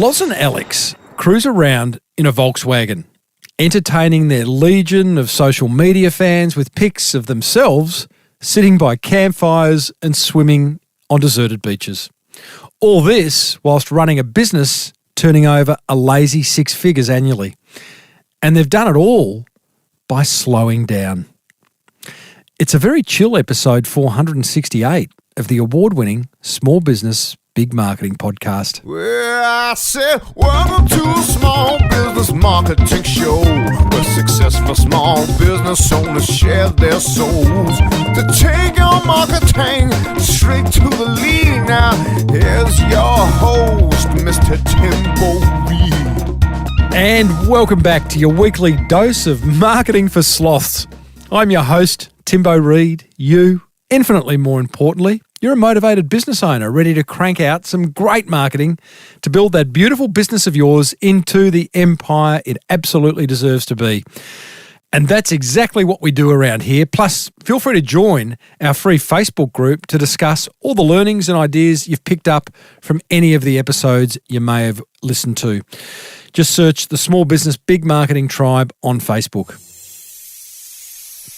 Loz and Alex cruise around in a Volkswagen, entertaining their legion of social media fans with pics of themselves sitting by campfires and swimming on deserted beaches. All this whilst running a business turning over a lazy 6 figures annually. And they've done it all by slowing down. It's a very chill episode 468 of the award-winning Small Business Big Marketing podcast. Well, I said, welcome to a small business marketing show, where successful small business owners share their souls to take your marketing straight to the lead. Now, here's your host, Mr. Timbo Reid. And welcome back to your weekly dose of marketing for sloths. I'm your host, Timbo Reid. You, infinitely more importantly, you're a motivated business owner ready to crank out some great marketing to build that beautiful business of yours into the empire it absolutely deserves to be. And that's exactly what we do around here. Plus, feel free to join our free Facebook group to discuss all the learnings and ideas you've picked up from any of the episodes you may have listened to. Just search the Small Business Big Marketing Tribe on Facebook.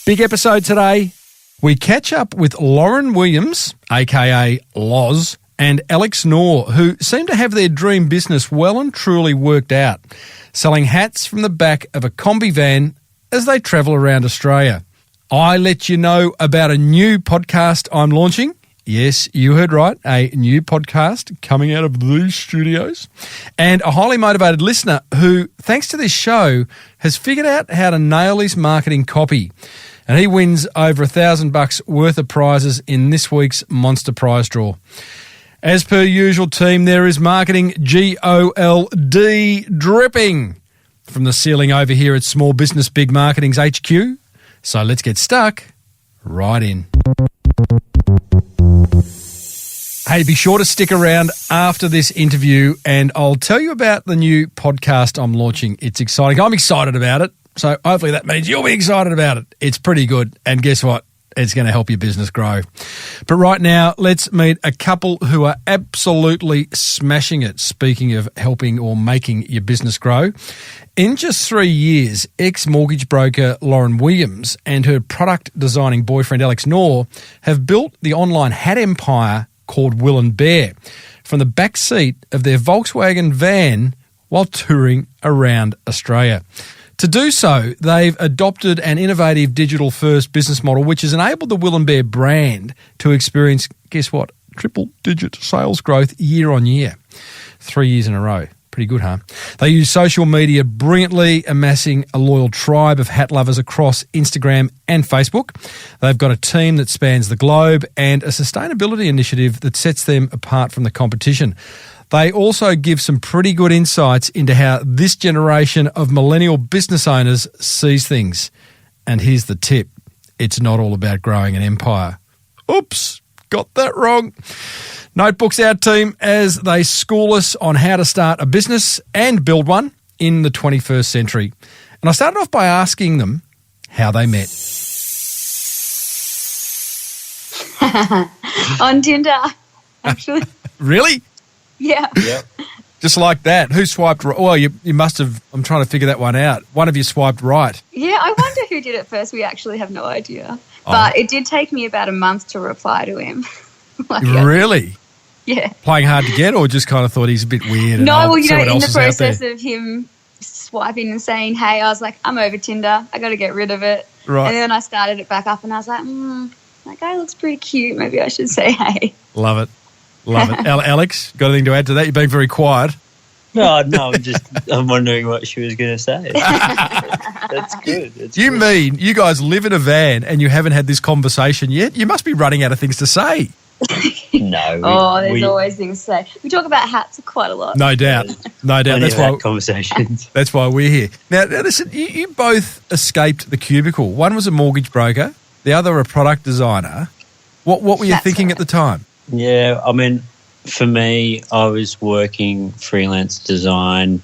Big episode today. We catch up with Loz Williams, aka Loz, and Alex Knorr, who seem to have their dream business well and truly worked out, selling hats from the back of a combi van as they travel around Australia. I let you know about a new podcast I'm launching. Yes, you heard right, a new podcast coming out of these studios. And a highly motivated listener who, thanks to this show, has figured out how to nail his marketing copy. And he wins over $1,000 worth of prizes in this week's Monster Prize Draw. As per usual, team, there is marketing GOLD dripping from the ceiling over here at Small Business Big Marketing's HQ. So let's get stuck right in. Hey, be sure to stick around after this interview and I'll tell you about the new podcast I'm launching. It's exciting. I'm excited about it. So hopefully that means you'll be excited about it. It's pretty good. And guess what? It's going to help your business grow. But right now, let's meet a couple who are absolutely smashing it. Speaking of helping or making your business grow. In just 3 years, ex-mortgage broker Loz Williams and her product designing boyfriend Alex Knorr have built the online hat empire called Will and Bear from the back seat of their Volkswagen van while touring around Australia. To do so, they've adopted an innovative digital-first business model which has enabled the Will and Bear brand to experience, guess what, triple-digit sales growth year on year. 3 years in a row. Pretty good, huh? They use social media brilliantly, amassing a loyal tribe of hat lovers across Instagram and Facebook. They've got a team that spans the globe and a sustainability initiative that sets them apart from the competition. They also give some pretty good insights into how this generation of millennial business owners sees things. And here's the tip. It's not all about growing an empire. Oops, got that wrong. Notebooks out, team, as they school us on how to start a business and build one in the 21st century. And I started off by asking them how they met. On Tinder, actually. Really? Yeah. Yep. Just like that. Who swiped right? Well, you must have, I'm trying to figure that one out. One of you swiped right. Yeah, I wonder who did it first. We actually have no idea. But it did take me about a month to reply to him. Really? Yeah. Playing hard to get or just kind of thought he's a bit weird? No, well, you know, in the process of him swiping and saying, hey, I was like, I'm over Tinder. I got to get rid of it. Right. And then I started it back up and I was like, that guy looks pretty cute. Maybe I should say hey. Love it. Love it. Alex, got anything to add to that? You're being very quiet. No, I'm wondering what she was going to say. That's good. You mean you guys live in a van and you haven't had this conversation yet? You must be running out of things to say. No. There's always things to say. We talk about hats quite a lot. No doubt. That's why conversations. That's why we're here. Now listen, you both escaped the cubicle. One was a mortgage broker, the other a product designer. What were you thinking at the time? Yeah, I mean, for me, I was working freelance design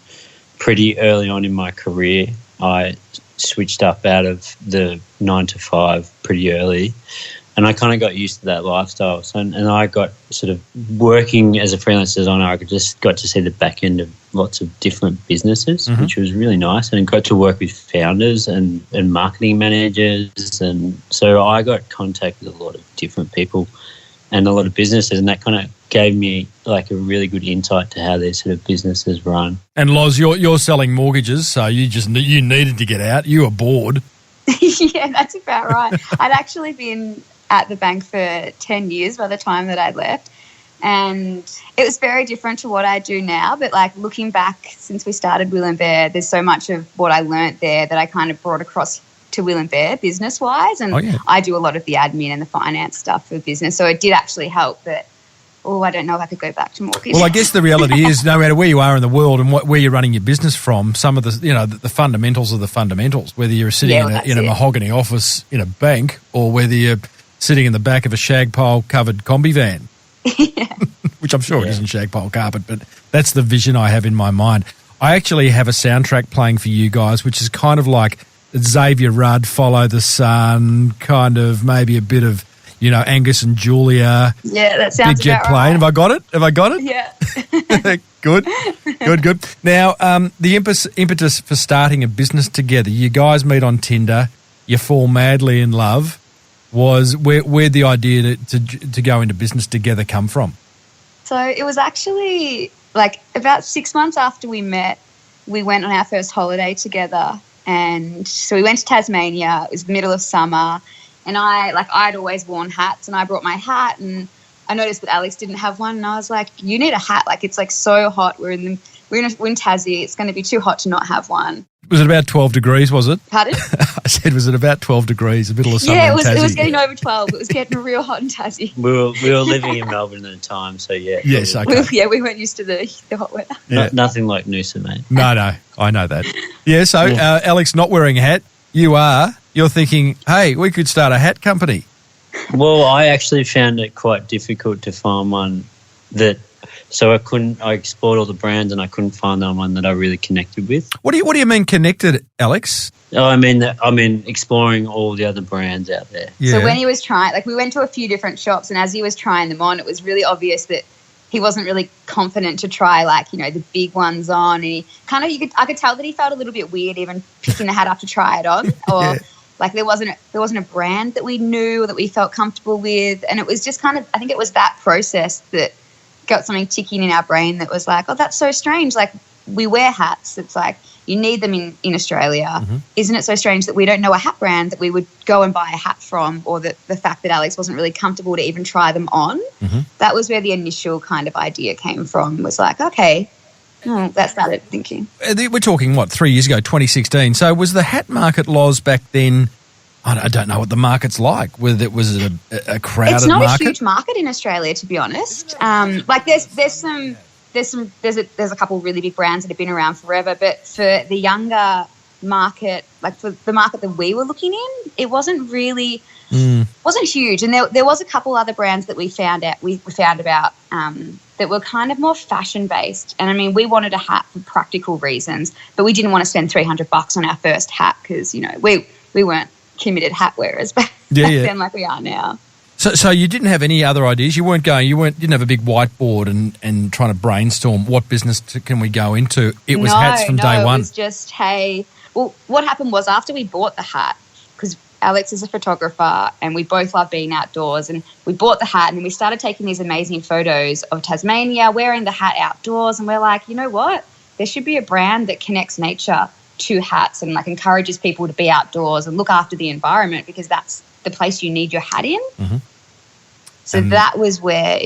pretty early on in my career. I switched up out of the 9 to 5 pretty early. And I kind of got used to that lifestyle. So, and I got sort of working as a freelance designer, I just got to see the back end of lots of different businesses, which was really nice. And got to work with founders and marketing managers. And so I got contact with a lot of different people and a lot of businesses, and that kind of gave me like a really good insight to how these sort of businesses run. And Loz, you're selling mortgages, so you needed to get out. You were bored. Yeah, that's about right. I'd actually been at the bank for 10 years by the time that I'd left, and it was very different to what I do now. But like looking back since we started Will and Bear, there's so much of what I learnt there that I kind of brought across to Will and Bear business wise, and I do a lot of the admin and the finance stuff for business, so it did actually help. But I don't know if I could go back to mortgage. Well, I guess the reality is, no matter where you are in the world and where you're running your business from, some of the fundamentals are the fundamentals. Whether you're sitting in a mahogany office in a bank, or whether you're sitting in the back of a shag pile covered combi van, which I'm sure it isn't shag pile carpet, but that's the vision I have in my mind. I actually have a soundtrack playing for you guys, which is kind of like Xavier Rudd, Follow the Sun, kind of maybe a bit of, Angus and Julia. Yeah, that sounds Big Jet about Plane. right. Have I got it? Yeah. Good. Now, the impetus for starting a business together, you guys meet on Tinder, you fall madly in love. Where'd the idea to go into business together come from? So it was actually like about 6 months after we met, we went on our first holiday together. And so we went to Tasmania. It was the middle of summer. And I'd always worn hats, and I brought my hat, and I noticed that Alex didn't have one. And I was like, you need a hat. Like, it's like so hot. We're in Tassie. It's going to be too hot to not have one. Was it about 12 degrees, was it? Pardon? I said, was it about 12 degrees, the middle of summer in Tassie? Yeah, it was getting over 12. It was getting real hot in Tassie. We were living in Melbourne at the time, so yeah. Yes, okay. We weren't used to the hot weather. Yeah. Nothing like Noosa, mate. No, I know that. Yeah, so Alex not wearing a hat, you're thinking, hey, we could start a hat company. Well, I actually found it quite difficult to find one so I explored all the brands and I couldn't find one that I really connected with. What do you mean connected, Alex? Oh, I mean exploring all the other brands out there. Yeah. So when he was trying, we went to a few different shops, and as he was trying them on, it was really obvious that he wasn't really confident to try the big ones on. And he kind of, I could tell that he felt a little bit weird even picking the hat up to try it on, or there wasn't a brand that we knew or that we felt comfortable with. And it was just kind of, I think it was that process that got something ticking in our brain that was like, oh, that's so strange. Like, we wear hats. It's like, you need them in Australia. Mm-hmm. Isn't it so strange that we don't know a hat brand that we would go and buy a hat from, or the fact that Alex wasn't really comfortable to even try them on? Mm-hmm. That was where the initial kind of idea came from, was like, okay, that started thinking. We're talking, 3 years ago, 2016. So was the hat market, Loz, back then, I don't know what the market's like. Was it a crowded market? It's not a huge market in Australia, to be honest. There's a couple of really big brands that have been around forever, but for the younger market, for the market that we were looking in, it wasn't really wasn't huge. And there was a couple other brands that we found about that were kind of more fashion based. And I mean, we wanted a hat for practical reasons, but we didn't want to spend $300 on our first hat because we weren't committed hat wearers back then like we are now. So you didn't have any other ideas? You didn't have a big whiteboard and trying to brainstorm what business can we go into? It was hats from day one. It was just, what happened was after we bought the hat, because Alex is a photographer and we both love being outdoors, and we bought the hat and we started taking these amazing photos of Tasmania wearing the hat outdoors, and we're like, you know what? There should be a brand that connects nature to hats and encourages people to be outdoors and look after the environment, because that's the place you need your hat in. Mm-hmm. So that was where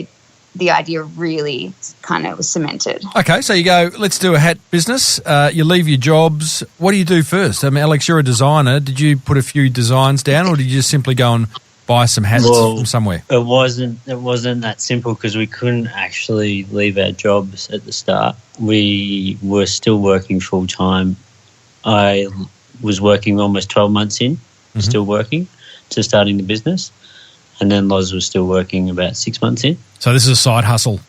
the idea really kind of was cemented. Okay, so you go, let's do a hat business. You leave your jobs. What do you do first? I mean, Alex, you're a designer. Did you put a few designs down, or did you just simply go and buy some hats from somewhere? It wasn't that simple, because we couldn't actually leave our jobs at the start. We were still working full time. I was working almost 12 months in, still working, to starting the business. And then Loz was still working about 6 months in. So this is a side hustle.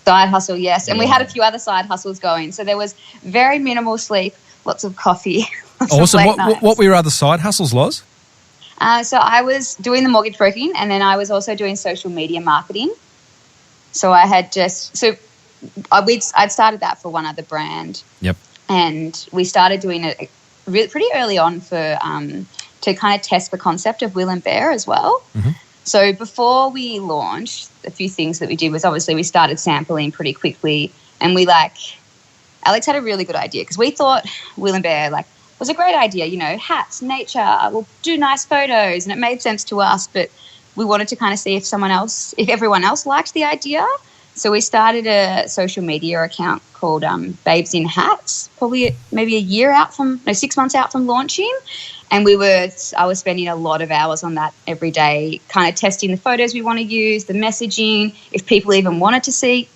Side hustle, yes. And we had a few other side hustles going. So there was very minimal sleep, lots of coffee. Awesome. What were your other side hustles, Loz? So I was doing the mortgage broking, and then I was also doing social media marketing. So I had I'd started that for one other brand. Yep. And we started doing it pretty early on to kind of test the concept of Will and Bear as well. Mm-hmm. So before we launched, a few things that we did was obviously we started sampling pretty quickly, and Alex had a really good idea because we thought Will and Bear was a great idea, hats, nature, we'll do nice photos, and it made sense to us, but we wanted to kind of see if everyone else liked the idea. So we started a social media account called Babes in Hats, probably maybe 6 months out from launching. And I was spending a lot of hours on that every day, kind of testing the photos we want to use, the messaging, if people even wanted to see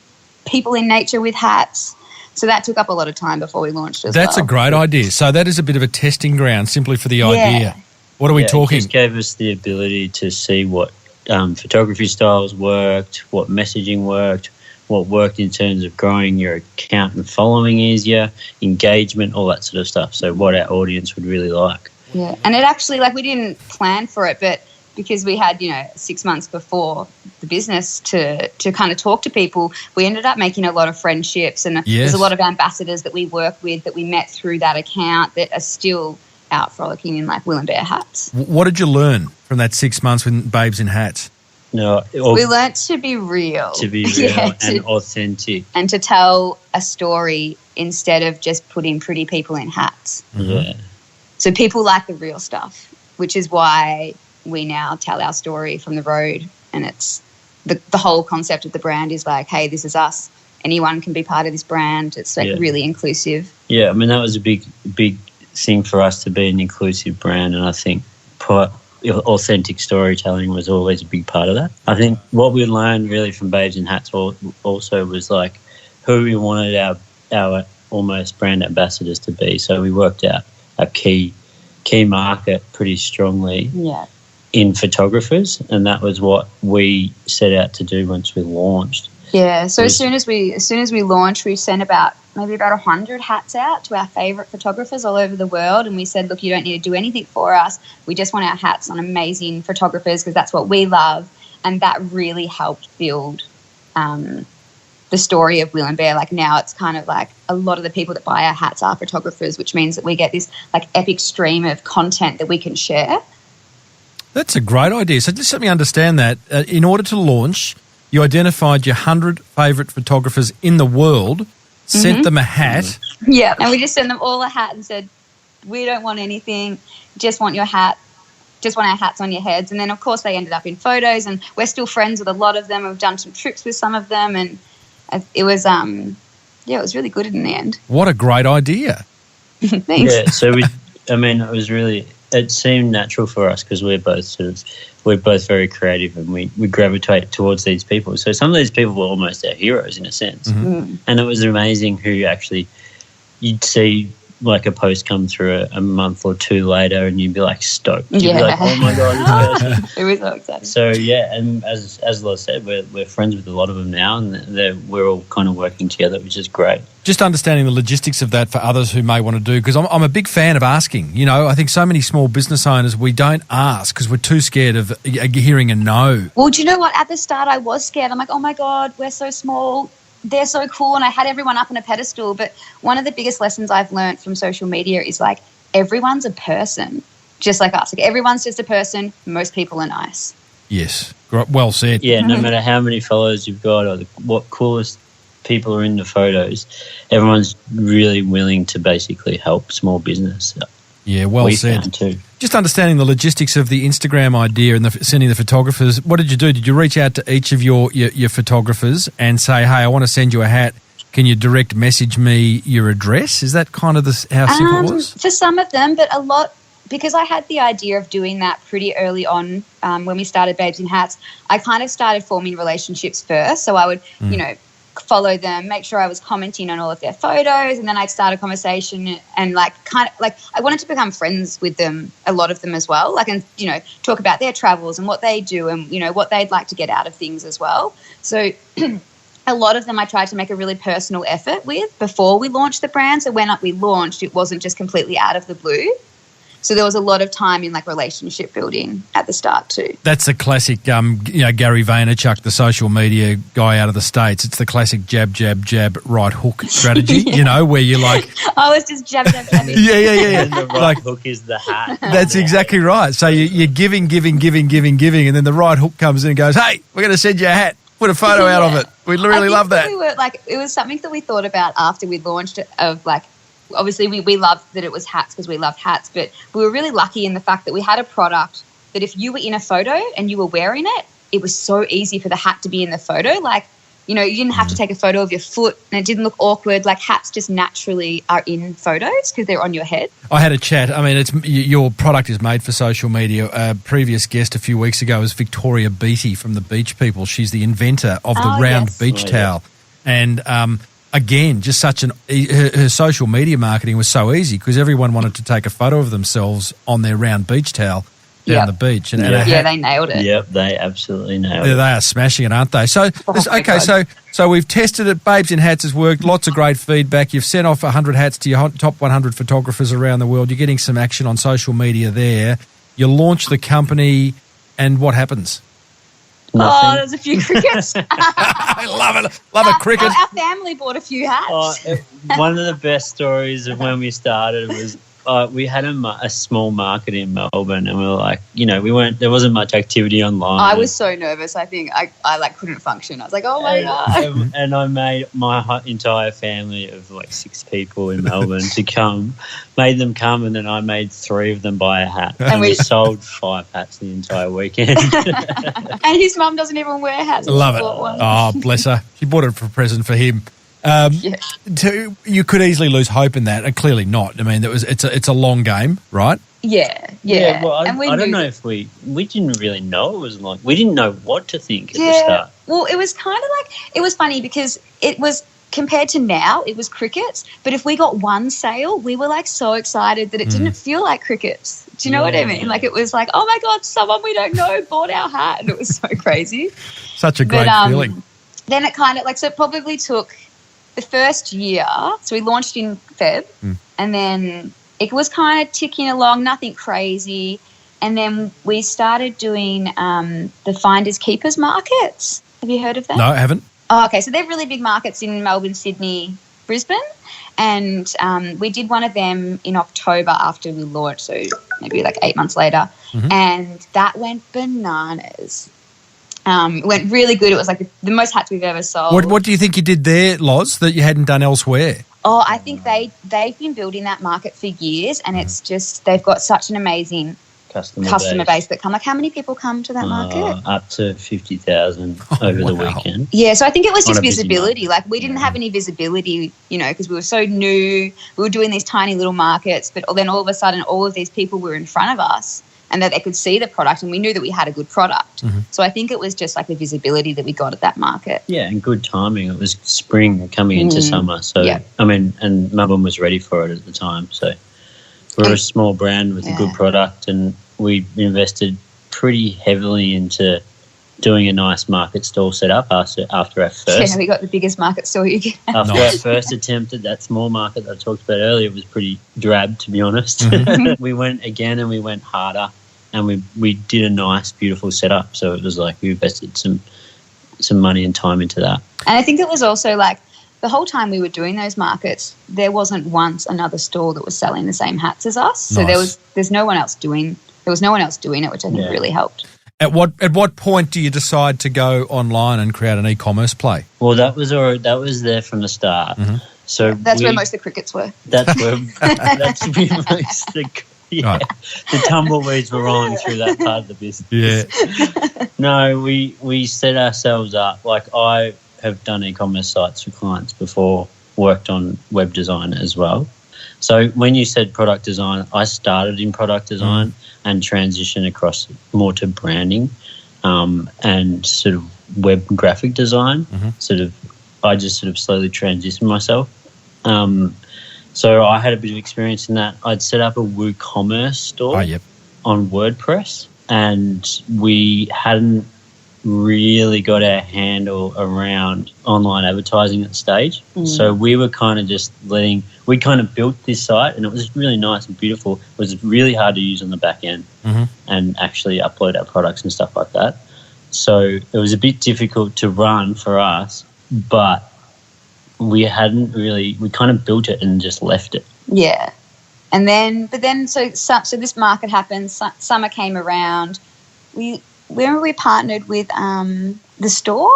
people in nature with hats. So that took up a lot of time before we launched as well. That's a great idea. So that is a bit of a testing ground simply for the idea. What are we talking? It just gave us the ability to see what photography styles worked, what messaging worked, what worked in terms of growing your account and following easier, engagement, all that sort of stuff. So what our audience would really like. Yeah, and it actually, we didn't plan for it, but because we had, 6 months before the business to kind of talk to people, we ended up making a lot of friendships, and there's a lot of ambassadors that we work with that we met through that account that are still out frolicking in Will and Bear hats. What did you learn from that 6 months with Babes in Hats? No, we learnt to be real. And authentic. And to tell a story instead of just putting pretty people in hats. Yeah. So people like the real stuff, which is why we now tell our story from the road, and it's the whole concept of the brand is hey, this is us. Anyone can be part of this brand. It's really inclusive. Yeah, I mean, that was a big thing for us to be an inclusive brand, and I think authentic storytelling was always a big part of that. I think what we learned really from Babes in Hats also was who we wanted our almost brand ambassadors to be. So we worked out a key market pretty strongly in photographers, and that was what we set out to do once we launched. Yeah, so as soon as we launched, we sent about 100 hats out to our favourite photographers all over the world, and we said, look, you don't need to do anything for us. We just want our hats on amazing photographers because that's what we love, and that really helped build the story of Will and Bear. Now it's kind of a lot of the people that buy our hats are photographers, which means that we get this epic stream of content that we can share. That's a great idea. So just let me understand that. In order to launch, you identified your 100 favourite photographers in the world, sent them a hat. Yeah, and we just sent them all a hat and said, we don't want anything, just want your hat, just want our hats on your heads. And then, of course, they ended up in photos, and we're still friends with a lot of them. We've done some trips with some of them, and it was it was really good in the end. What a great idea. Thanks. Yeah, so it seemed natural for us because we're both very creative, and we gravitate towards these people. So some of these people were almost our heroes in a sense. Mm-hmm. And it was amazing who actually you'd see a post come through a month or two later, and you'd be stoked. You'd be oh my God, this person. It was so exciting. So and as Loz said, we're friends with a lot of them now, and we're all kind of working together, which is great. Just understanding the logistics of that for others who may want to do, because I'm a big fan of asking. I think so many small business owners, we don't ask because we're too scared of hearing a no. Well, do you know what? At the start, I was scared. I'm oh my God, we're so small. They're so cool, and I had everyone up on a pedestal. But one of the biggest lessons I've learned from social media is everyone's a person, just like us. Everyone's just a person. Most people are nice. Yes, well said. Yeah, no matter how many followers you've got or what coolest people are in the photos, everyone's really willing to basically help small business. Yeah, well said. Too. Just understanding the logistics of the Instagram idea and sending the photographers, what did you do? Did you reach out to each of your photographers and say, hey, I want to send you a hat. Can you direct message me your address? Is that kind of how simple it was? For some of them, but a lot, because I had the idea of doing that pretty early on when we started Babes in Hats, I kind of started forming relationships first. So I would, follow them, make sure I was commenting on all of their photos, and then I'd start a conversation and I wanted to become friends with them, a lot of them as well, and talk about their travels and what they do and what they'd like to get out of things as well. So a lot of them I tried to make a really personal effort with before we launched the brand. So when we launched, it wasn't just completely out of the blue. So there was a lot of time in like relationship building at the start too. That's the classic, Gary Vaynerchuk, the social media guy out of the States. It's the classic jab, jab, jab, right hook strategy, where you're like... Oh, it's just jab, jab, jab. Yeah. And the right hook is the hat. That's exactly right. So you're giving, and then the right hook comes in and goes, hey, we're going to send you a hat. Put a photo out of it. We'd really love that. We were it was something that we thought about after we launched it of like, obviously we loved that it was hats because we loved hats, but we were really lucky in the fact that we had a product that if you were in a photo and you were wearing it, it was so easy for the hat to be in the photo. Like, you didn't have to take a photo of your foot and it didn't look awkward. Like hats just naturally are in photos because they're on your head. I had a chat. I mean, your product is made for social media. A previous guest a few weeks ago was Victoria Beattie from the Beach People. She's the inventor of the round beach towel. And again, just her social media marketing was so easy because everyone wanted to take a photo of themselves on their round beach towel down the beach. And they nailed it. Yep, they absolutely nailed it. They are smashing it, aren't they? So, so we've tested it. Babes in Hats has worked. Lots of great feedback. You've sent off 100 hats to your top 100 photographers around the world. You're getting some action on social media there. You launch the company, and what happens? Nothing. Oh, there's a few crickets. I love it. Love a cricket. Our family bought a few hats. One of the best stories of when we started was we had a small market in Melbourne, and we were like, there wasn't much activity online. I was so nervous. I think I couldn't function. I was like, oh my God. And I made my entire family of like 6 people in Melbourne made them come, and then I made 3 of them buy a hat. And we sold 5 hats the entire weekend. And his mum doesn't even wear hats. Love it. Oh, bless her. She bought it for a present for him. You could easily lose hope in that, and clearly not. I mean, it's a long game, right? Yeah. Well, I don't know if we didn't really know it was long. We didn't know what to think at the start. Well, it was kind of like, it was funny because it was, compared to now, it was crickets. But if we got one sale, we were like so excited that it didn't feel like crickets. Do you know what I mean? Like it was like, oh my God, someone we don't know bought our hat, and it was so crazy. Such a great feeling. Then it kind of so it probably took the first year. So we launched in Feb, and then it was kind of ticking along, nothing crazy. And then we started doing the Finders Keepers markets. Have you heard of that? No, I haven't. Oh, okay. So they're really big markets in Melbourne, Sydney, Brisbane. And we did one of them in October after we launched, so maybe like 8 months later. And that went bananas. It went really good. It was like the most hats we've ever sold. What do you think you did there, Loz, that you hadn't done elsewhere? Oh, I think they've been building that market for years, and it's just they've got such an amazing customer base that come. Like, how many people come to that market? Up to 50,000 over the weekend. Yeah, so I think it was just visibility. Like, we didn't have any visibility, because we were so new. We were doing these tiny little markets, but then all of a sudden, all of these people were in front of us, and that they could see the product, and we knew that we had a good product. So I think it was just like the visibility that we got at that market. Yeah, and good timing. It was spring coming into summer. So, I mean, and Melbourne was ready for it at the time. So we're a small brand with a good product, and we invested pretty heavily into doing a nice market stall setup after our first. Yeah, we got the biggest market stall you can. After our first attempt at that small market that I talked about earlier, it was pretty drab, to be honest. We went again, and we went harder, and we did a nice, beautiful setup. So it was like we invested some money and time into that. And I think it was also like the whole time we were doing those markets, there wasn't once another store that was selling the same hats as us. So there was no one else doing it, which I think really helped. At what point do you decide to go online and create an e-commerce play? Well, that was there from the start. So that's where most of the crickets were. That's where most the tumbleweeds were rolling through that part of the business. Yeah. No, we set ourselves up. Like, I have done e-commerce sites for clients before, worked on web design as well. So when you said product design, I started in product design and transitioned across more to branding and sort of web graphic design. I just slowly transitioned myself. So I had a bit of experience in that. I'd set up a WooCommerce store on WordPress, and we hadn't really got our handle around online advertising at the stage. So we were kind of just we kind of built this site, and it was really nice and beautiful. It was really hard to use on the back end and actually upload our products and stuff like that. So it was a bit difficult to run for us, but we kind of built it and just left it. Yeah. And then so this market happened, summer came around. We partnered with the store,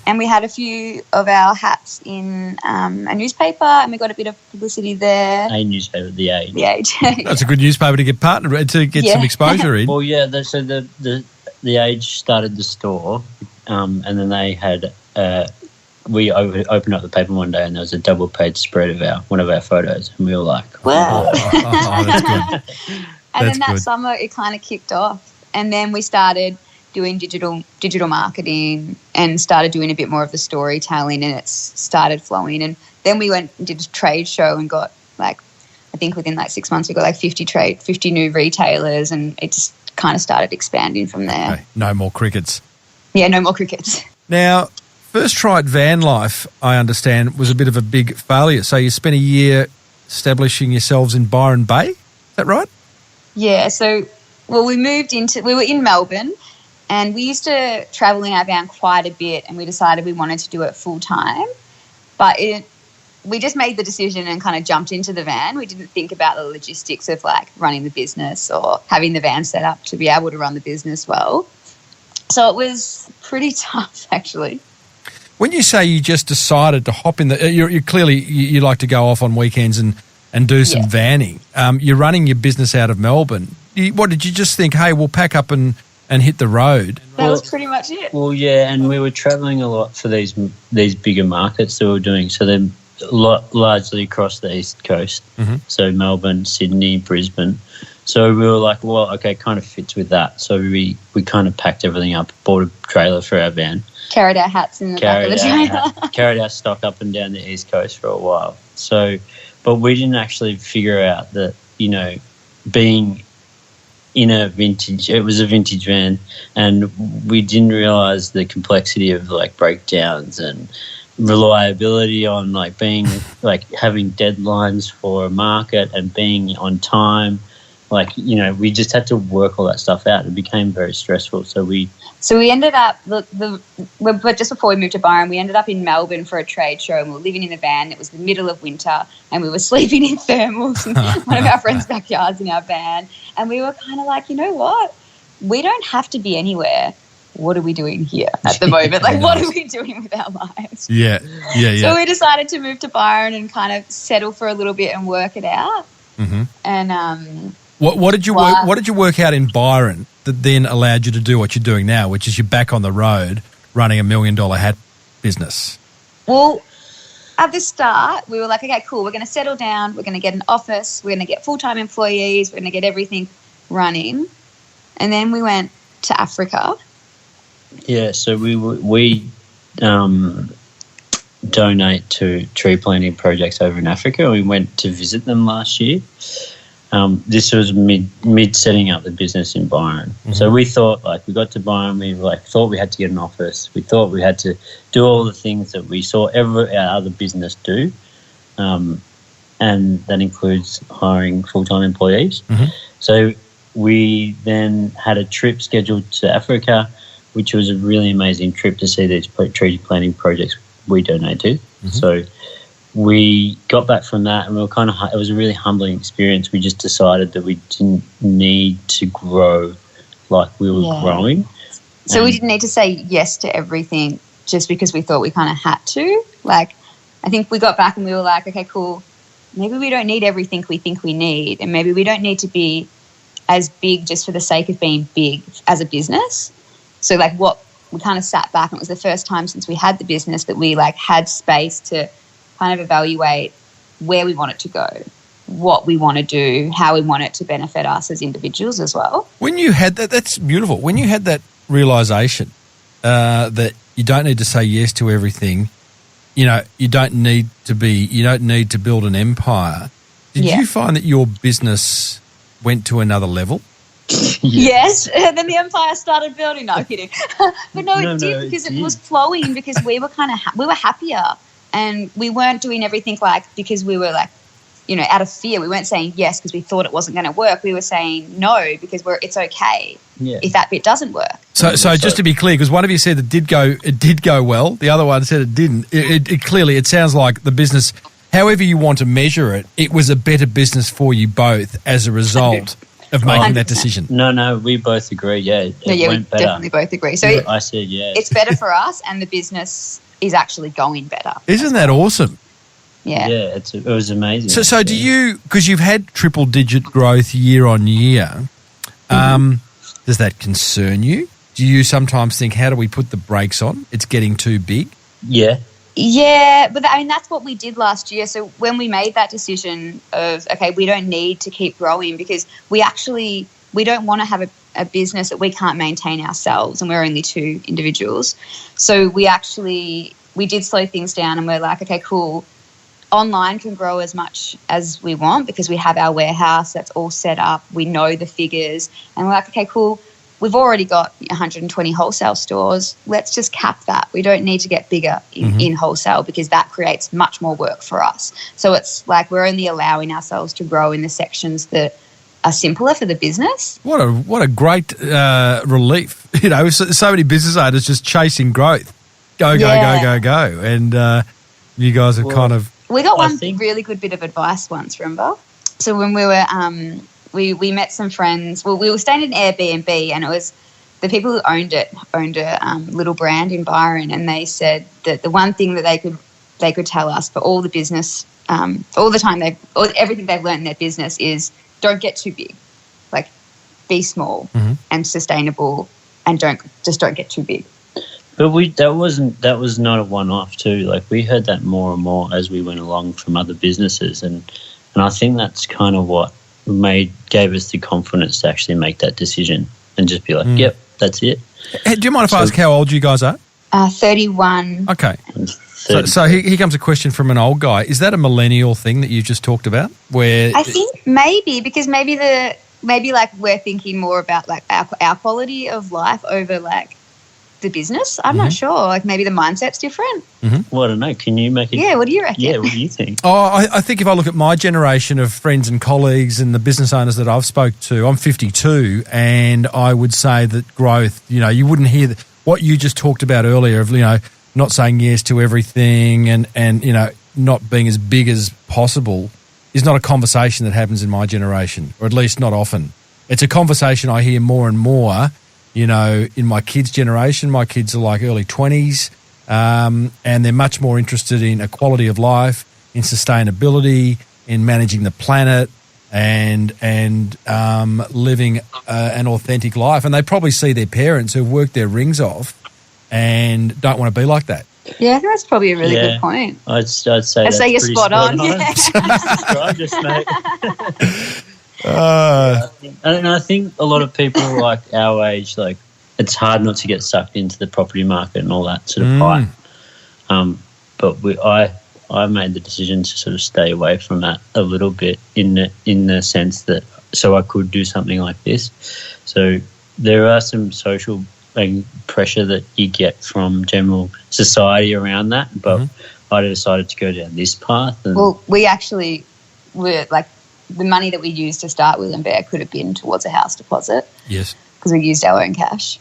and we had a few of our hats in a newspaper, and we got a bit of publicity there. A newspaper, The Age. The Age. That's a good newspaper to get partnered to get some exposure in. Well, yeah. So the Age started the store, and then they had we opened up the paper one day, and there was a double-page spread of one of our photos, and we were like, wow. Oh, that's good. And then that summer it kind of kicked off, and then we started doing digital marketing and started doing a bit more of the storytelling, and it's started flowing. And then we went and did a trade show and got I think within 6 months we got 50 new retailers, and it just kind of started expanding from there. Okay. No more crickets. Yeah, no more crickets. Now, first try at van life, I understand, was a bit of a big failure. So you spent a year establishing yourselves in Byron Bay. Is that right? Yeah. So, we were in Melbourne, and we used to travel in our van quite a bit, and we decided we wanted to do it full time. But we just made the decision and kind of jumped into the van. We didn't think about the logistics of running the business or having the van set up to be able to run the business well. So it was pretty tough, actually. When you say you just decided to hop in you clearly you like to go off on weekends and do some vanning. You're running your business out of Melbourne. What did you just think? Hey, we'll pack up and hit the road. That was pretty much it. Well, yeah, and we were travelling a lot for these bigger markets that we were doing. So they're largely across the East Coast. So Melbourne, Sydney, Brisbane. So we were like, well, okay, kind of fits with that. So we kind of packed everything up, bought a trailer for our van. Carried our hats in the back of the trailer. Carried our stock up and down the East Coast for a while. So, but we didn't actually figure out that, being in it was a vintage van, and we didn't realise the complexity of breakdowns and reliability on being having deadlines for a market and being on time. We just had to work all that stuff out. It became very stressful. So we ended up, but just before we moved to Byron, we ended up in Melbourne for a trade show, and we were living in a van. It was the middle of winter, and we were sleeping in thermals in one of our friends' backyards in our van. And we were kind of like, you know what? We don't have to be anywhere. What are we doing here at the moment? What are we doing with our lives? Yeah. So we decided to move to Byron and kind of settle for a little bit and work it out. And What did you work? What did you work out in Byron that then allowed you to do what you're doing now, which is you're back on the road running $1 million hat business? Well, at the start, we were like, okay, cool. We're going to settle down. We're going to get an office. We're going to get full-time employees. We're going to get everything running. And then we went to Africa. Yeah, so we donate to tree planting projects over in Africa. We went to visit them last year. This was mid setting up the business in Byron. So we thought, we got to Byron, we thought we had to get an office. We thought we had to do all the things that we saw every other business do, and that includes hiring full-time employees. So we then had a trip scheduled to Africa, which was a really amazing trip to see these tree planting projects we donate to. So we got back from that, and we were it was a really humbling experience. We just decided that we didn't need to grow like we were growing. So we didn't need to say yes to everything just because we thought we kind of had to. I think we got back and we were like, okay, cool. Maybe we don't need everything we think we need, and maybe we don't need to be as big just for the sake of being big as a business. So what we kind of sat back, and it was the first time since we had the business that we had space to kind of evaluate where we want it to go, what we want to do, how we want it to benefit us as individuals as well. When you had that, that's beautiful. When you had that realisation that you don't need to say yes to everything, you don't need to build an empire. Did you find that your business went to another level? Yes. And then the empire started building. No, kidding. But no, it did because it was flowing because we were kind of we were happier and we weren't doing everything like because we were like, you know, out of fear. We weren't saying yes because we thought it wasn't going to work. We were saying no because it's okay if that bit doesn't work. So just to be clear, because one of you said it did go well, the other one said it didn't. It clearly, it sounds like the business, however you want to measure it, it was a better business for you both as a result of making that decision. No, we both agree. Yeah, it went better. Definitely both agree. So I said it's better for us, and the business is actually going better. Isn't that awesome? Yeah, it was amazing. So do you, because you've had triple-digit growth year on year, does that concern you? Do you sometimes think, how do we put the brakes on? It's getting too big. Yeah, but I mean, that's what we did last year. So when we made that decision of, okay, we don't need to keep growing because we don't want to have a business that we can't maintain ourselves, and we're only 2 individuals. So we did slow things down, and we're like, okay, cool. Online can grow as much as we want because we have our warehouse that's all set up. We know the figures, and we're like, okay, cool. We've already got 120 wholesale stores. Let's just cap that. We don't need to get bigger in wholesale because that creates much more work for us. So it's like we're only allowing ourselves to grow in the sections that are simpler for the business. What a great relief. You know, so many business owners just chasing growth. Go. And you guys have kind of... We got one really good bit of advice once, remember? So when we were... We met some friends. Well, we were staying in Airbnb, and it was the people who owned a little brand in Byron, and they said that the one thing that they could tell us for all the business, all the time everything they've learned in their business is don't get too big, like be small and sustainable, and don't get too big. But that was not a one-off too. Like we heard that more and more as we went along from other businesses, and I think that's kind of what gave us the confidence to actually make that decision and just be like, yep, that's it. Hey, do you mind if I ask how old you guys are? 31. Okay. So here comes a question from an old guy. Is that a millennial thing that you just talked about? Where I think maybe because maybe like we're thinking more about like our quality of life over like the business. I'm not sure. Like maybe the mindset's different. Well, I don't know. Can you make it? Yeah, what do you reckon? Yeah, what do you think? I think if I look at my generation of friends and colleagues and the business owners that I've spoke to, I'm 52, and I would say that growth, you know, you wouldn't hear what you just talked about earlier of, you know, not saying yes to everything and you know, not being as big as possible is not a conversation that happens in my generation, or at least not often. It's a conversation I hear more and more. You know, in my kids' generation, my kids are like early 20s, and they're much more interested in a quality of life, in sustainability, in managing the planet, and living an authentic life. And they probably see their parents who've worked their rings off and don't want to be like that. Yeah, I think that's probably a really good point. I'd say you're spot on. Yeah. Mate. And I think a lot of people like our age, like it's hard not to get sucked into the property market and all that sort of hype. But I made the decision to sort of stay away from that a little bit in the sense that so I could do something like this. So there are some social pressure that you get from general society around that, but I decided to go down this path. And well, we actually were like, the money that we used to start Will and Bear could have been towards a house deposit. Yes. Because we used our own cash.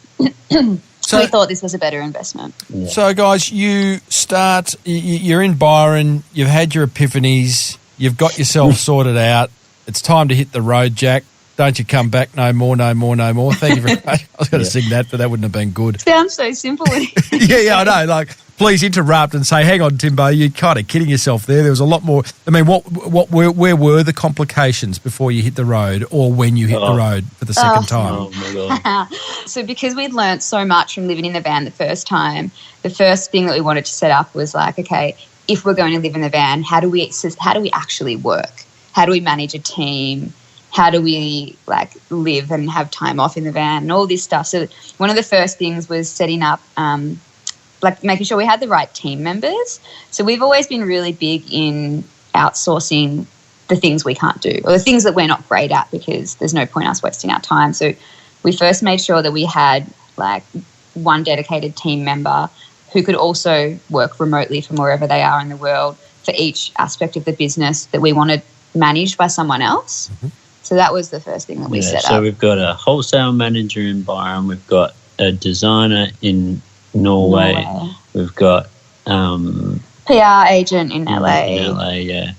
So we thought this was a better investment. Yeah. So, guys, you're in Byron, you've had your epiphanies, you've got yourself sorted out. It's time to hit the road, Jack. Don't you come back no more. Thank you very much. I was going to sing that, but that wouldn't have been good. Sounds so simple. Yeah, I know. Like, please interrupt and say, hang on, Timbo, you're kind of kidding yourself there. There was a lot more. I mean, where were the complications before you hit the road or when you hit the road for the second time? Oh, my God. So because we'd learnt so much from living in the van the first time, the first thing that we wanted to set up was like, okay, if we're going to live in the van, how do we actually work? How do we manage a team? How do we like live and have time off in the van and all this stuff? So one of the first things was setting up, like making sure we had the right team members. So we've always been really big in outsourcing the things we can't do or the things that we're not great at, because there's no point us wasting our time. So we first made sure that we had like one dedicated team member who could also work remotely from wherever they are in the world for each aspect of the business that we wanted managed by someone else. Mm-hmm. So that was the first thing that we set up. So we've got a wholesale manager in Byron. We've got a designer in Norway. We've got PR agent in LA. In LA, yeah.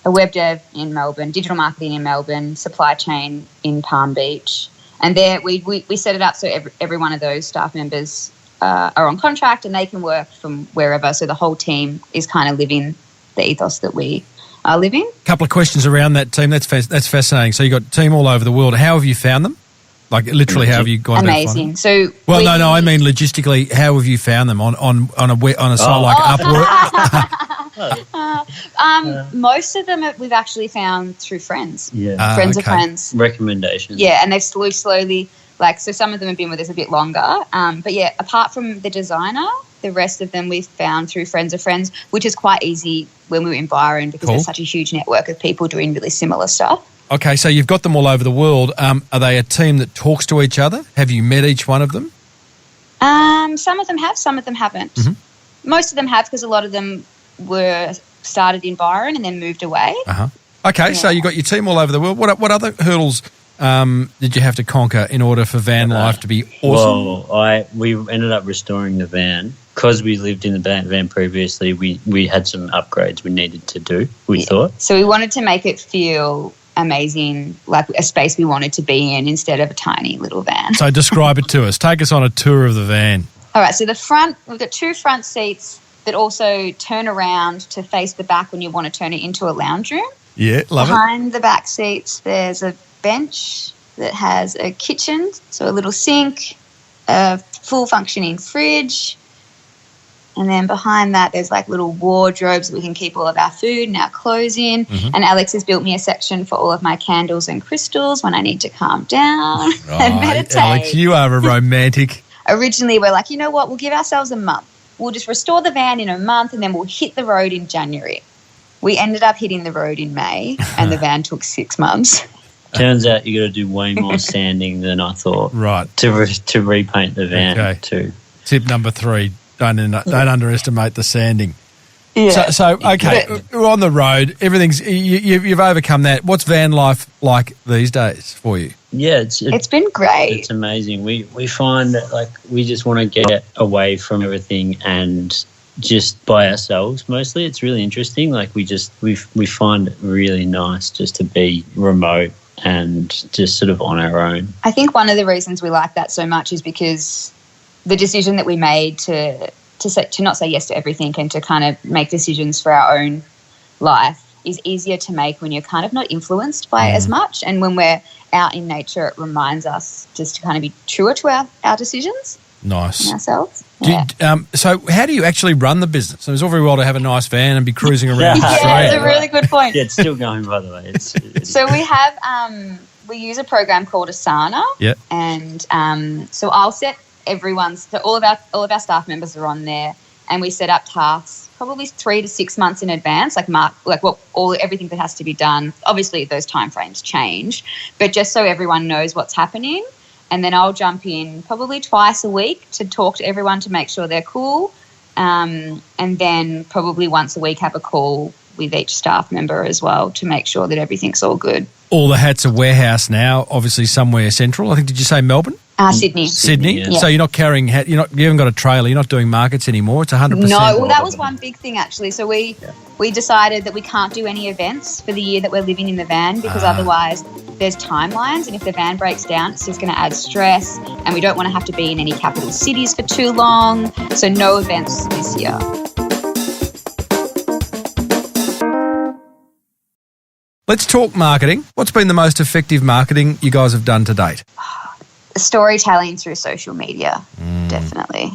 A web dev in Melbourne, digital marketing in Melbourne, supply chain in Palm Beach. And there we set it up so every one of those staff members are on contract and they can work from wherever. So the whole team is kind of living the ethos that we are living. A couple of questions around that team. That's fascinating. So you got a team all over the world. How have you found them? Like literally, how have you gone? Amazing. So no. I mean logistically, how have you found them on a site like Upwork? Most of them we've actually found through friends. Yeah, friends of friends. Recommendations. Yeah, and they've slowly so some of them have been with us a bit longer. But yeah, apart from the designer, the rest of them we've found through friends of friends, which is quite easy when we were in Byron because there's such a huge network of people doing really similar stuff. Okay, so you've got them all over the world. Are they a team that talks to each other? Have you met each one of them? Some of them have, some of them haven't. Mm-hmm. Most of them have because a lot of them were started in Byron and then moved away. Uh-huh. Okay, so you got your team all over the world. What other hurdles did you have to conquer in order for van life to be awesome? Well, we ended up restoring the van. Because we lived in the van previously, we had some upgrades we needed to do, we thought. So we wanted to make it feel amazing, like a space we wanted to be in instead of a tiny little van. So describe it to us. Take us on a tour of the van. All right, so the front, we've got two front seats that also turn around to face the back when you want to turn it into a lounge room. Yeah, love it. Behind the back seats, there's a bench that has a kitchen, so a little sink, a full functioning fridge. And then behind that, there's like little wardrobes that we can keep all of our food and our clothes in. Mm-hmm. And Alex has built me a section for all of my candles and crystals when I need to calm down and meditate. Alex, you are a romantic. Originally, we're like, you know what? We'll give ourselves a month. We'll just restore the van in a month and then we'll hit the road in January. We ended up hitting the road in May and the van took 6 months. Turns out you got to do way more sanding than I thought. Right. To repaint the van too. Tip number 3. Don't underestimate the sanding. Yeah. So okay, we're on the road. Everything's you've overcome that. What's van life like these days for you? Yeah, it's been great. It's amazing. We find that like we just want to get away from everything and just by ourselves mostly. It's really interesting. Like we find it really nice just to be remote and just sort of on our own. I think one of the reasons we like that so much is because the decision that we made to not say yes to everything and to kind of make decisions for our own life is easier to make when you're kind of not influenced by it as much. And when we're out in nature, it reminds us just to kind of be truer to our decisions. Nice. And ourselves. So how do you actually run the business? So it's all very well to have a nice van and be cruising around. Yeah, that's a really good point. Yeah, it's still going, by the way. So we have we use a program called Asana. Yeah. And so I'll set all of our staff members are on there, and we set up tasks probably 3 to 6 months in advance, everything that has to be done. Obviously, those timeframes change, but just so everyone knows what's happening. And then I'll jump in probably twice a week to talk to everyone to make sure they're cool, and then probably once a week have a call with each staff member as well to make sure that everything's all good. All the hats are warehouse now, obviously somewhere central. I think, did you say Melbourne? Sydney. Sydney. Yeah. So you're not carrying you haven't got a trailer. You're not doing markets anymore. It's 100%. No, well, that was one big thing actually. So we decided that we can't do any events for the year that we're living in the van because otherwise there's timelines, and if the van breaks down, it's just going to add stress, and we don't want to have to be in any capital cities for too long. So no events this year. Let's talk marketing. What's been the most effective marketing you guys have done to date? Storytelling through social media, definitely.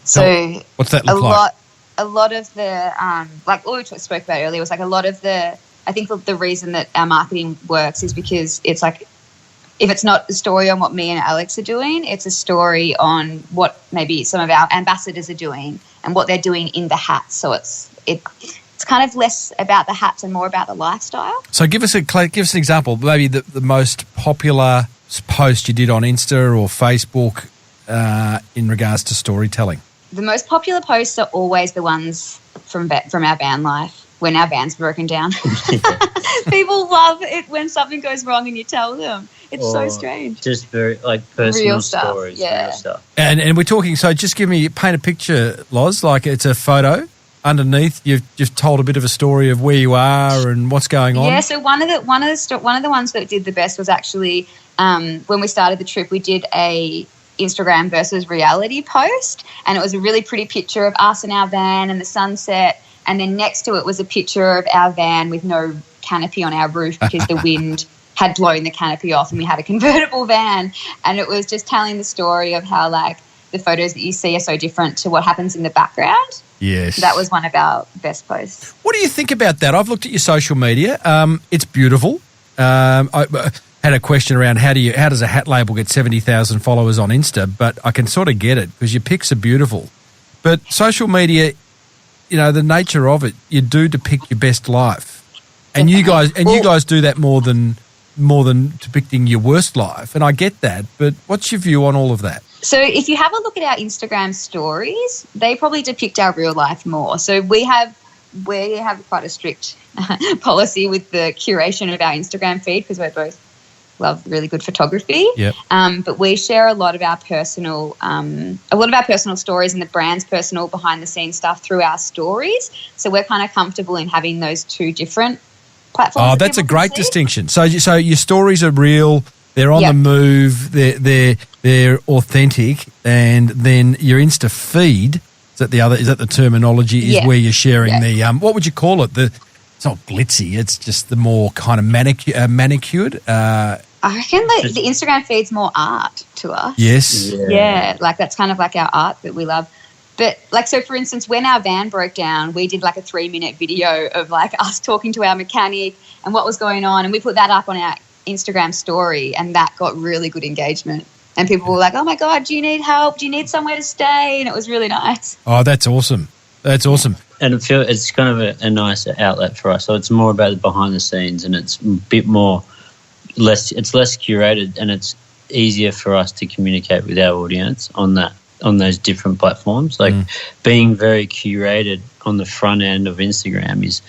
So what's that look like? A lot of the, like what we spoke about earlier, was like a lot of the, I think the reason that our marketing works is because it's like, if it's not a story on what me and Alex are doing, it's a story on what maybe some of our ambassadors are doing and what they're doing in the hat. So it's it's kind of less about the hats and more about the lifestyle. So give us an example, maybe the most popular post you did on Insta or Facebook in regards to storytelling. The most popular posts are always the ones from our van life when our van's broken down. People love it when something goes wrong and you tell them. It's so strange. Just very personal real stuff, stories, real stuff. And we're talking. So just paint a picture, Loz. Like it's a photo. Underneath, you've told a bit of a story of where you are and what's going on. Yeah. So one of the ones that did the best was actually when we started the trip, we did a Instagram versus reality post, and it was a really pretty picture of us and our van and the sunset, and then next to it was a picture of our van with no canopy on our roof because the wind had blown the canopy off and we had a convertible van, and it was just telling the story of how the photos that you see are so different to what happens in the background. Yes. So that was one of our best posts. What do you think about that? I've looked at your social media. It's beautiful. I had a question around how does a hat label get 70,000 followers on Insta, but I can sort of get it because your pics are beautiful. But social media, the nature of it, you do depict your best life. And you guys do that more than depicting your worst life. And I get that, but what's your view on all of that? So if you have a look at our Instagram stories, they probably depict our real life more. So we have quite a strict policy with the curation of our Instagram feed because we both love really good photography. Yep. But we share a lot of our personal stories and the brand's personal behind the scenes stuff through our stories. So we're kind of comfortable in having those two different platforms. Oh, that's a great distinction. So your stories are real. They're on the move. They're authentic, and then your Insta feed is that the terminology is where you're sharing the what would you call it? It's not glitzy. It's just the more kind of manicured. I reckon the Instagram feed's more art to us. Yes. Yeah, that's kind of like our art that we love. But so for instance, when our van broke down, we did a 3-minute video of us talking to our mechanic and what was going on, and we put that up on our Instagram story, and that got really good engagement. And people were like, "Oh my God, do you need help? Do you need somewhere to stay?" And it was really nice. Oh, that's awesome. That's awesome. And it's kind of a nice outlet for us. So it's more about the behind the scenes, and it's a bit less curated, and it's easier for us to communicate with our audience on those different platforms. Being very curated on the front end of Instagram is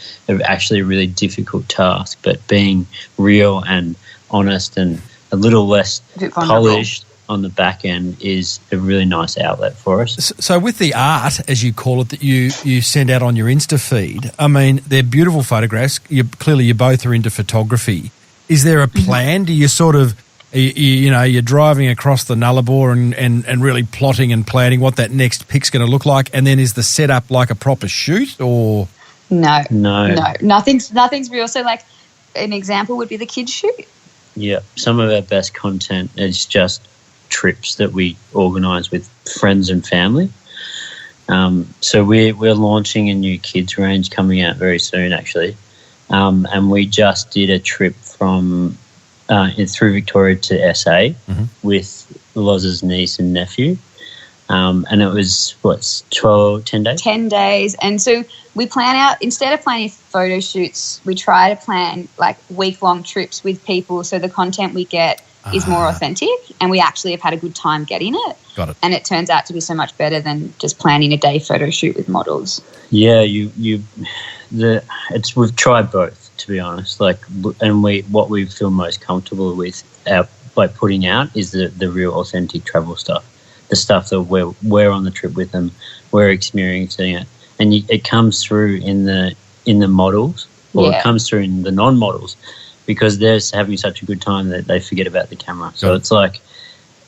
actually a really difficult task, but being real and honest and a little less polished on the back end is a really nice outlet for us. So with the art, as you call it, that you send out on your Insta feed, I mean, they're beautiful photographs. Clearly you both are into photography. Is there a plan? Do you sort of, you're driving across the Nullarbor and really plotting and planning what that next pic's going to look like, and then is the setup like a proper shoot or? No. Nothing's real. So an example would be the kids shoot. Yeah, some of our best content is just trips that we organise with friends and family. So we're launching a new kids range coming out very soon, actually, and we just did a trip from through Victoria to SA with Loz's niece and nephew, and it was 10 days. 10 days, and so we plan out, instead of planning photo shoots, we try to plan week-long trips with people so the content we get is more authentic and we actually have had a good time getting it. Got it. And it turns out to be so much better than just planning a day photo shoot with models. Yeah, we've tried both, to be honest. And what we feel most comfortable with putting out is the real authentic travel stuff, the stuff that we're on the trip with them, we're experiencing it. And it comes through in the models, or it comes through in the non-models, because they're having such a good time that they forget about the camera. So it's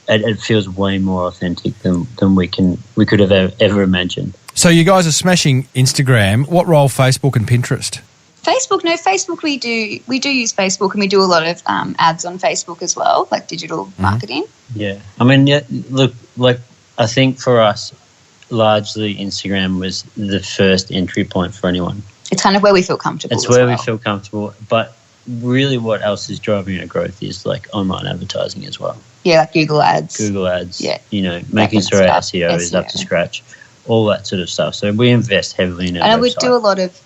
it feels way more authentic than we could have ever imagined. So you guys are smashing Instagram. What role Facebook and Pinterest? Facebook we do use Facebook, and we do a lot of ads on Facebook as well, digital marketing. Yeah. I mean, look, I think for us, largely Instagram was the first entry point for anyone. It's kind of where we feel comfortable. It's where we feel comfortable, but really what else is driving our growth is online advertising as well. Yeah, Google ads. Yeah. Making sure our SEO is up to scratch. all that sort of stuff. So we invest heavily in our And we website. do a lot of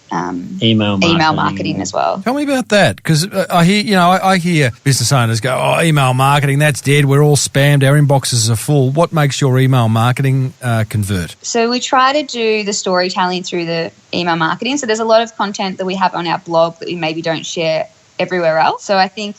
email marketing as well. Tell me about that, because I hear business owners go, "Oh, email marketing, that's dead. We're all spammed. Our inboxes are full." What makes your email marketing convert? So we try to do the storytelling through the email marketing. So there's a lot of content that we have on our blog that we maybe don't share everywhere else. So I think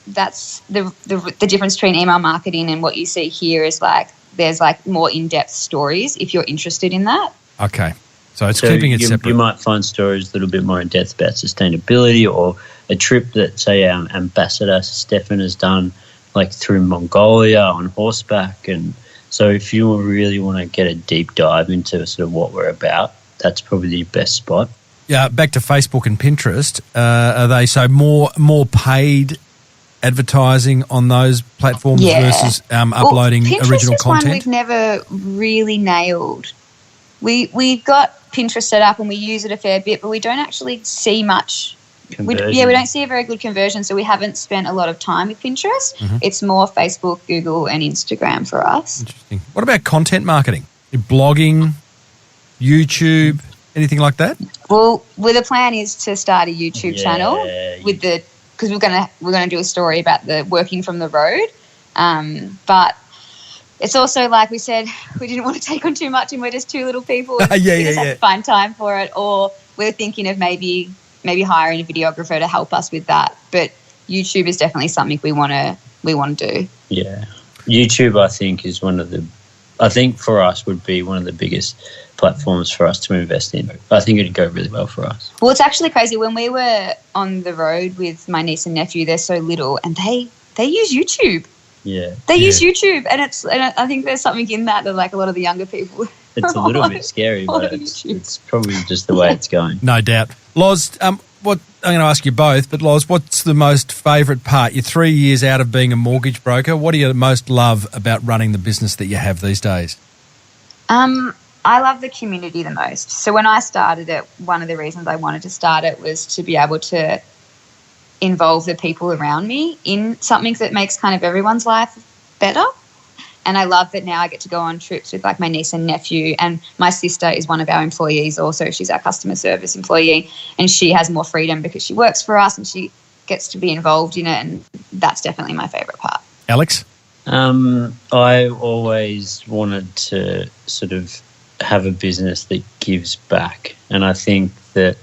that's the difference between email marketing and what you see here is like there's like more in-depth stories if you're interested in that. Okay. So it's keeping it separate. You might find stories a little bit more in depth about sustainability, or a trip that, say, our ambassador Stefan has done, like through Mongolia on horseback. And so if you really want to get a deep dive into sort of what we're about, that's probably the best spot. Yeah, back to Facebook and Pinterest. Are they more paid advertising on those platforms versus uploading Pinterest original is content? One we've never really nailed. We've got Pinterest set up and we use it a fair bit, but we don't actually see much. We don't see a very good conversion, so we haven't spent a lot of time with Pinterest. Mm-hmm. It's more Facebook, Google, and Instagram for us. Interesting. What about content marketing? Blogging, YouTube, anything like that? Well, the plan is to start a YouTube channel because we're gonna do a story about the working from the road, but it's also like we said, we didn't want to take on too much, and we're just two little people. We just have to find time for it, or we're thinking of maybe hiring a videographer to help us with that. But YouTube is definitely something we want to do. Yeah, YouTube I think for us would be one of the biggest platforms for us to invest in. I think it'd go really well for us. Well, it's actually crazy. When we were on the road with my niece and nephew, they're so little, and they use YouTube. Yeah, they use YouTube, and I think there's something in that like a lot of the younger people. It's a little bit scary, but it's probably just the way it's going. No doubt. Loz, I'm going to ask you both, but Loz, what's the most favourite part? You're 3 years out of being a mortgage broker. What do you most love about running the business that you have these days? I love the community the most. So when I started it, one of the reasons I wanted to start it was to be able to involve the people around me in something that makes kind of everyone's life better. And I love that now I get to go on trips with like my niece and nephew, and my sister is one of our employees also. She's our customer service employee, and she has more freedom because she works for us and she gets to be involved in it, and that's definitely my favourite part. Alex? I always wanted to sort of have a business that gives back, and I think that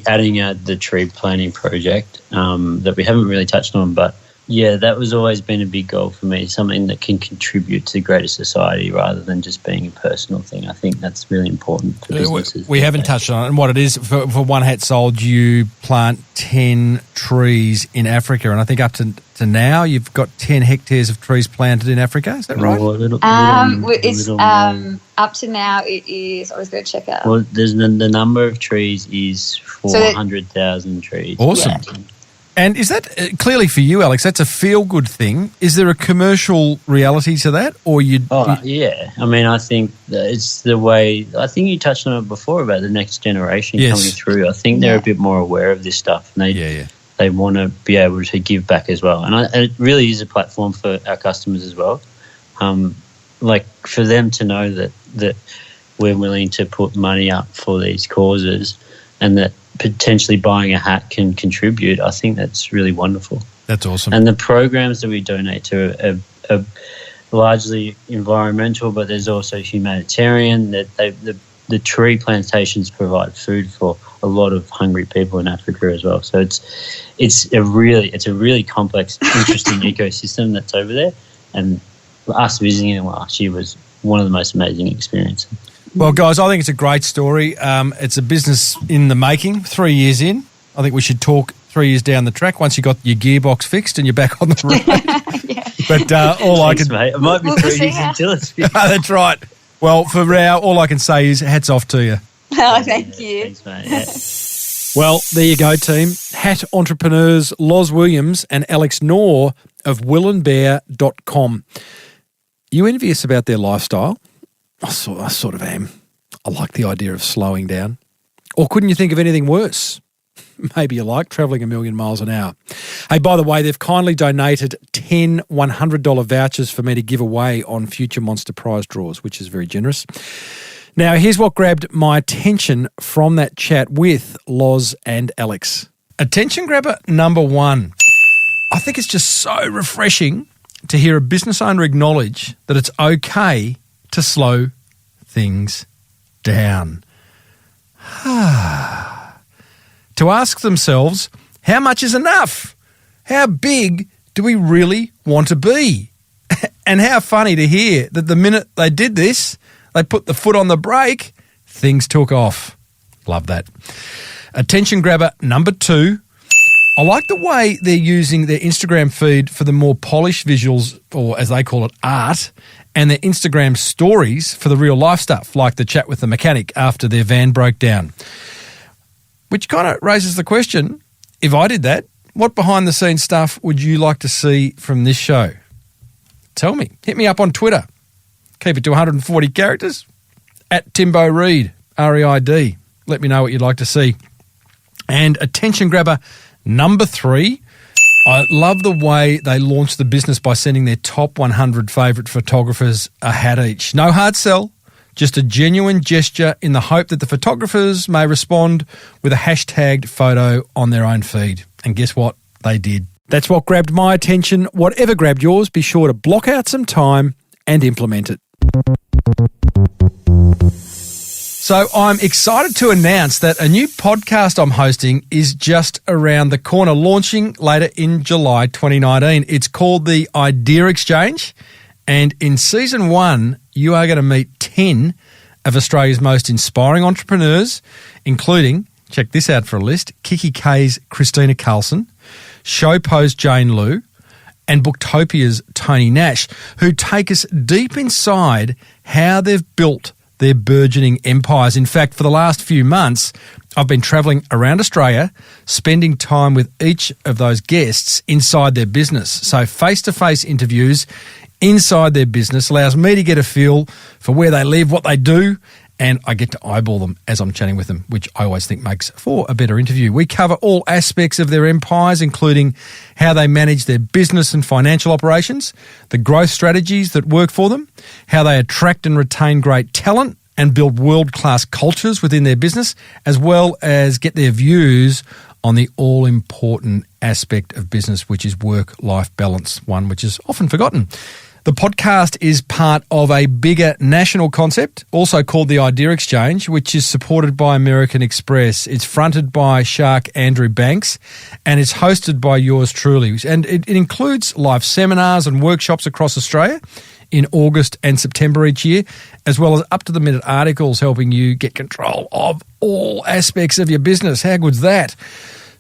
adding the tree planting project that we haven't really touched on, but yeah, that was always been a big goal for me, something that can contribute to greater society rather than just being a personal thing. I think that's really important for businesses. We haven't touched on it, and what it is, for one hat sold, you plant 10 trees in Africa, and I think up to now you've got 10 hectares of trees planted in Africa. Is that right? Up to now it is, I was going to check out. Well, the number of trees is 400,000 trees. Awesome. Yeah. And is that clearly for you, Alex? That's a feel-good thing. Is there a commercial reality to that, or you? Yeah. I mean, I think it's the way. I think you touched on it before about the next generation coming through. I think they're a bit more aware of this stuff, and they want to be able to give back as well. And it really is a platform for our customers as well. Like for them to know that we're willing to put money up for these causes, and that potentially buying a hat can contribute. I think that's really wonderful. That's awesome. And the programs that we donate to are largely environmental, but there's also humanitarian. That the tree plantations provide food for a lot of hungry people in Africa as well. So it's a really complex, interesting ecosystem that's over there. And us visiting it last year was one of the most amazing experiences. Well, guys, I think it's a great story. It's a business in the making, 3 years in. I think we should talk 3 years down the track once you got your gearbox fixed and you're back on the road. But Thanks, mate. It might be 3 years until it's fixed. That's right. Well, for now, all I can say is hats off to you. Oh, thank you. Thanks, mate. Yeah. Well, there you go, team. Hat entrepreneurs Loz Williams and Alex Knorr of willandbear.com. You envious about their lifestyle? I sort of am. I like the idea of slowing down. Or couldn't you think of anything worse? Maybe you like travelling 1,000,000 miles an hour. Hey, by the way, they've kindly donated 10 $100 vouchers for me to give away on future Monster Prize draws, which is very generous. Now, here's what grabbed my attention from that chat with Loz and Alex. Attention grabber number one. I think it's just so refreshing to hear a business owner acknowledge that it's okay to slow things down. To ask themselves, how much is enough? How big do we really want to be? And how funny to hear that the minute they did this, they put the foot on the brake, things took off. Love that. Attention grabber number two. I like the way they're using their Instagram feed for the more polished visuals, or as they call it, art, and their Instagram stories for the real life stuff, like the chat with the mechanic after their van broke down. Which kind of raises the question, if I did that, what behind-the-scenes stuff would you like to see from this show? Tell me. Hit me up on Twitter. Keep it to 140 characters. At Timbo Reid, R-E-I-D. Let me know what you'd like to see. And attention grabber number three. I love the way they launched the business by sending their top 100 favourite photographers a hat each. No hard sell. Just a genuine gesture in the hope that the photographers may respond with a hashtagged photo on their own feed. And guess what? They did. That's what grabbed my attention. Whatever grabbed yours, be sure to block out some time and implement it. So I'm excited to announce that a new podcast I'm hosting is just around the corner, launching later in July 2019. It's called the Idea Exchange. And in season 1, you are going to meet 10 of Australia's most inspiring entrepreneurs, including, check this out for a list, Kiki K's Christina Carlson, Showpo's Jane Liu, and Booktopia's Tony Nash, who take us deep inside how they've built their burgeoning empires. In fact, for the last few months, I've been travelling around Australia, spending time with each of those guests inside their business. So face-to-face interviews inside their business allows me to get a feel for where they live, what they do, and I get to eyeball them as I'm chatting with them, which I always think makes for a better interview. We cover all aspects of their empires, including how they manage their business and financial operations, the growth strategies that work for them, how they attract and retain great talent and build world-class cultures within their business, as well as get their views on the all-important aspect of business, which is work-life balance, one which is often forgotten. The podcast is part of a bigger national concept, also called the Idea Exchange, which is supported by American Express. It's fronted by Shark Andrew Banks, and it's hosted by yours truly. And it includes live seminars and workshops across Australia in August and September each year, as well as up-to-the-minute articles helping you get control of all aspects of your business. How good's that?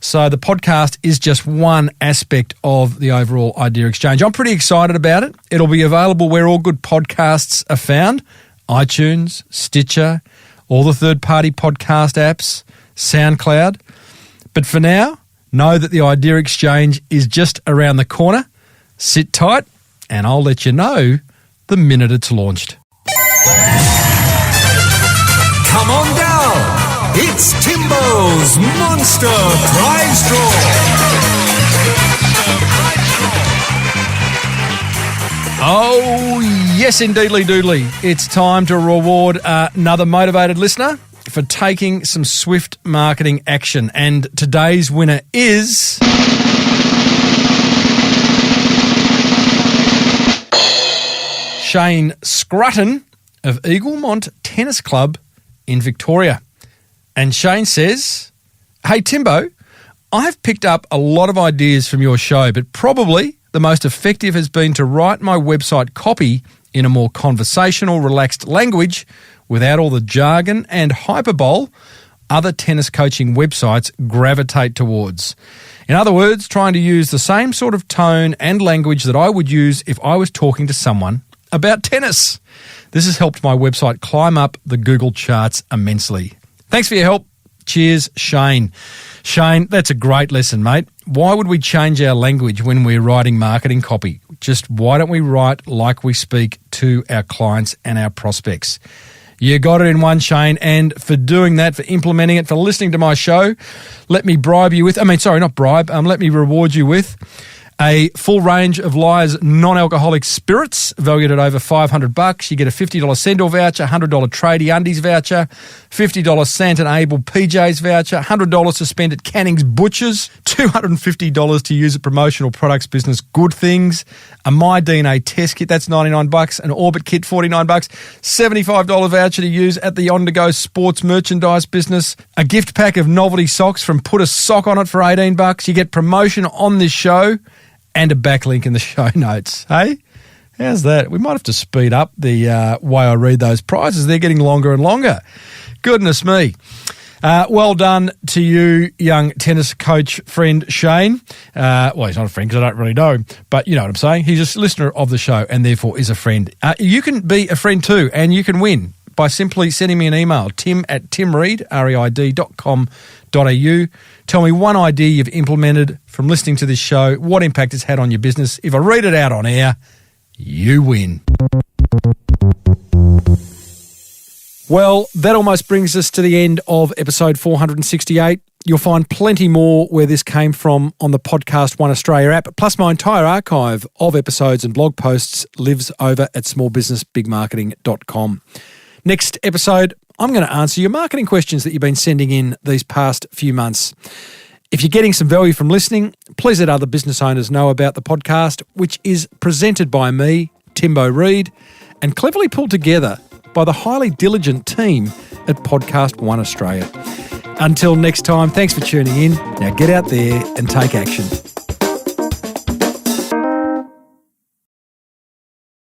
So the podcast is just one aspect of the overall Idea Exchange. I'm pretty excited about it. It'll be available where all good podcasts are found: iTunes, Stitcher, all the third-party podcast apps, SoundCloud. But for now, know that the Idea Exchange is just around the corner. Sit tight, and I'll let you know the minute it's launched. Come on down. It's Timbo's Monster Prize Draw. Oh, yes, indeedly doodly. It's time to reward another motivated listener for taking some swift marketing action. And today's winner is Shane Scrutton of Eaglemont Tennis Club in Victoria. And Shane says, "Hey, Timbo, I've picked up a lot of ideas from your show, but probably the most effective has been to write my website copy in a more conversational, relaxed language without all the jargon and hyperbole other tennis coaching websites gravitate towards. In other words, trying to use the same sort of tone and language that I would use if I was talking to someone about tennis. This has helped my website climb up the Google charts immensely. Thanks for your help. Cheers, Shane." Shane, that's a great lesson, mate. Why would we change our language when we're writing marketing copy? Just why don't we write like we speak to our clients and our prospects? You got it in one, Shane, and for doing that, for implementing it, for listening to my show, let me reward you with A full range of Liar's non-alcoholic spirits valued at over $500. You get a $50 Sendor voucher, $100 Tradie Undies voucher, $50 Sant and Abel PJs voucher, $100 to spend at Canning's Butchers, $250 to use at promotional products business Good Things, a My DNA test kit, that's $99, an Orbit kit, $49, $75 voucher to use at the On-The-Go sports merchandise business, a gift pack of novelty socks from Put a Sock on It for $18. You get promotion on this show and a backlink in the show notes. Hey, how's that? We might have to speed up the way I read those prizes. They're getting longer and longer. Goodness me. Well done to you, young tennis coach friend Shane. Well, he's not a friend because I don't really know, but you know what I'm saying. He's a listener of the show and therefore is a friend. You can be a friend too, and you can win by simply sending me an email, tim@timreid.com.au. Tell me one idea you've implemented from listening to this show, what impact it's had on your business. If I read it out on air, you win. Well, that almost brings us to the end of episode 468. You'll find plenty more where this came from on the Podcast One Australia app, plus my entire archive of episodes and blog posts lives over at smallbusinessbigmarketing.com. Next episode, I'm going to answer your marketing questions that you've been sending in these past few months. If you're getting some value from listening, please let other business owners know about the podcast, which is presented by me, Timbo Reid, and cleverly pulled together by the highly diligent team at Podcast One Australia. Until next time, thanks for tuning in. Now get out there and take action.